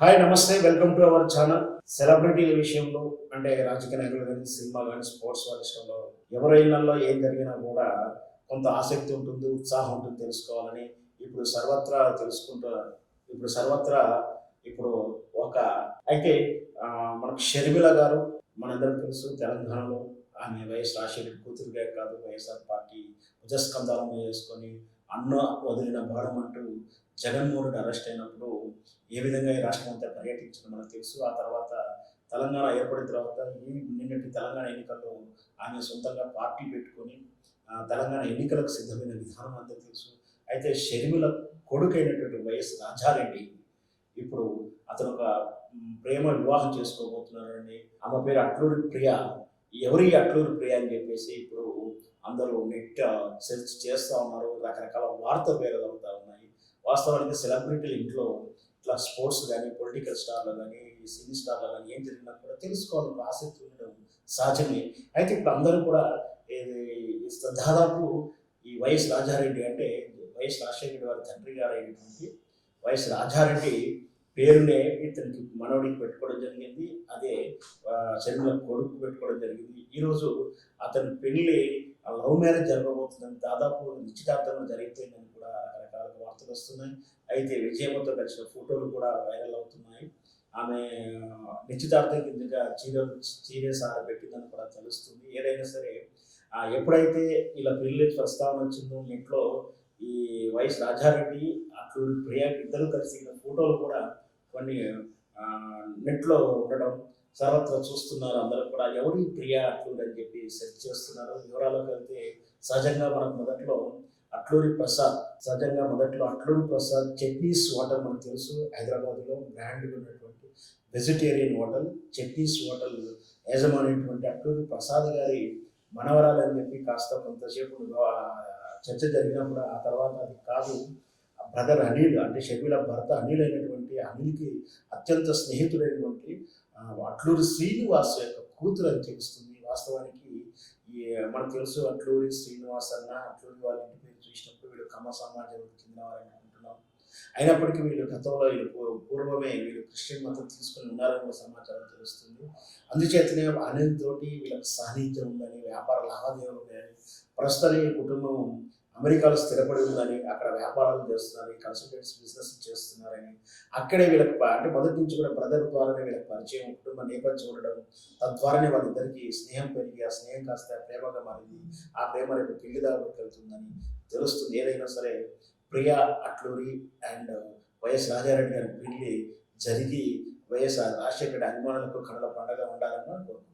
Hi నమస్తే welcome to our channel. సెలబ్రిటీల విషయంలో అంటే రాజకీయ నాయకులు కానీ, సినిమా కానీ, స్పోర్ట్స్ వాళ్ళ విషయంలో ఎవరి ఇళ్లల్లో ఏం జరిగినా కూడా కొంత ఆసక్తి ఉంటుంది, ఉత్సాహం ఉంటుంది తెలుసుకోవాలని. ఇప్పుడు సర్వత్రా తెలుసుకుంటున్నారు. ఇప్పుడు సర్వత్రా ఇప్పుడు ఒక అయితే మనకు షర్మిల గారు మనందరం తెలుసు తెలంగాణలో ఆమె వైఎస్ రాజశేఖర్ కూతురుగా కాదు వైఎస్ఆర్ పార్టీ భుజస్కంధాలను వేసుకొని అన్న వదిలిన బాణం అంటూ జగన్మోహన్ రెడ్డి అరెస్ట్ అయినప్పుడు ఏ విధంగా ఈ రాష్ట్రం అంతా పర్యటించిందో మనకు తెలుసు. ఆ తర్వాత తెలంగాణ ఏర్పడిన తర్వాత నిన్నటి తెలంగాణ ఎన్నికల్లో ఆమె సొంతంగా పార్టీ పెట్టుకొని తెలంగాణ ఎన్నికలకు సిద్ధమైన విధానం అంతా తెలుసు. అయితే షర్మిల కొడుకైనటువంటి వైఎస్ రాజారెడ్డి ఇప్పుడు అతను ఒక ప్రేమ వివాహం చేసుకోబోతున్నారని, ఆమె పేరు అట్లూరి ప్రియ. ఎవరి అట్లూరి ప్రియ అని చెప్పేసి ఇప్పుడు అందరూ నెట్ సెర్చ్ చేస్తూ ఉన్నారు. రకరకాల వార్తలు వేరవుతా ఉన్నాయి. వాస్తవానికి సెలబ్రిటీల ఇంట్లో ఇట్లా స్పోర్ట్స్ కానీ, పొలిటికల్ స్టార్లు కానీ, సినీ స్టార్లు కానీ ఏం జరిగినా కూడా తెలుసుకోవాలని ఆసక్తి ఉండడం సహజమే. అయితే ఇప్పుడు అందరూ కూడా ఇది దాదాపు ఈ వైఎస్ రాజారెడ్డి అంటే వైఎస్ రాజశేఖర వారి తండ్రి గారు అయినటువంటి వైఎస్ రాజారెడ్డి పేరునే ఇతనికి మనవడికి పెట్టుకోవడం జరిగింది. అదే షర్మిల కొడుకు పెట్టుకోవడం జరిగింది. ఈరోజు అతని పెళ్లి లవ్ మ్యారేజ్ జరగబోతుందని, దాదాపు నిశ్చితార్థంగా జరిగిపోయిందని కూడా రకరకాల వార్తలు వస్తున్నాయి. అయితే విజయమ్మతో కలిసిన ఫోటోలు కూడా వైరల్ అవుతున్నాయి. ఆమె నిశ్చితార్థం కిందగా చీరే సార పెట్టిందని కూడా తెలుస్తుంది. ఏదైనా సరే ఎప్పుడైతే ఇలా పెళ్లి ప్రస్తావన వచ్చిందో ఇంట్లో ఈ వైఎస్ రాజారెడ్డి అట్లూరి ప్రియ ఇద్దరు కలిసి ఫోటోలు కూడా కొన్ని నెట్లో ఉండడం సర్వత్రా చూస్తున్నారు. అందరూ కూడా ఎవరి ప్రియ అట్లూరి అని చెప్పి సెర్చ్ చేస్తున్నారు. వివరాలకు వెళ్తే సహజంగా మనకు మొదట్లో అట్లూరి ప్రసాద్ సహజంగా మొదట్లో అట్లూరి ప్రసాద్ చట్నీస్ హోటల్ మనకు తెలుసు. హైదరాబాద్లో బ్రాండ్గా ఉన్నటువంటి వెజిటేరియన్ హోటల్ చట్నీస్ హోటల్ యజమానైనటువంటి అట్లూరి ప్రసాద్ గారి మనవరాలు అని చెప్పి కాస్త కొంతసేపు చర్చ జరిగినా కూడా ఆ తర్వాత అది కాదు, బ్రదర్ అనిల్ అంటే షర్మిల భర్త అనిల్ అయినటువంటి అనిల్కి అత్యంత స్నేహితుడైనటువంటి అట్లూరి శ్రీనివాస్ యొక్క కూతురు అని తెలుస్తుంది. వాస్తవానికి ఈ మనకు తెలుసు అట్లూరి శ్రీనివాస్ అన్న అట్లూరి వాళ్ళ ఇంటి పేరు చూసినప్పుడు వీళ్ళు కమ్మ సమాజానికి చెందిన వారని అనుకుంటున్నాం. అయినప్పటికీ వీళ్ళు గతంలో పూర్వమే వీళ్ళు క్రిస్టియన్ మతం తీసుకుని ఉన్నారని కూడా సమాచారం తెలుస్తుంది. అందుచేతనే అనిల్ తోటి వీళ్ళకి సాన్నిధ్యం ఉందని, వ్యాపార లావాదేవీలు ఉన్నాయని, ప్రస్తుతం ఈ కుటుంబం అమెరికాలో స్థిరపడి ఉందని, అక్కడ వ్యాపారాలు చేస్తున్నారని, కన్సల్టెన్సీ బిజినెస్ చేస్తున్నారని, అక్కడే వీళ్ళకి అంటే మొదటి నుంచి కూడా బ్రదర్ ద్వారానే వీళ్ళకి పరిచయం, కుటుంబ నేపథ్యం ఉండడం, తద్వారానే వాళ్ళిద్దరికీ స్నేహం పెరిగి ఆ స్నేహం కాస్త ప్రేమగా మారింది. ఆ ప్రేమ రేపు పెళ్లి దాకా వెళ్తుందని తెలుస్తుంది. ఏదైనా సరే ప్రియా అట్లూరి అండ్ వైఎస్ రాజారెడ్డి గారి పెళ్లి జరిగి వైఎస్ రాజశేఖర రెడ్డి అభిమానులకు కనుల పండగ ఉండాలని కోరుకుంటున్నాను.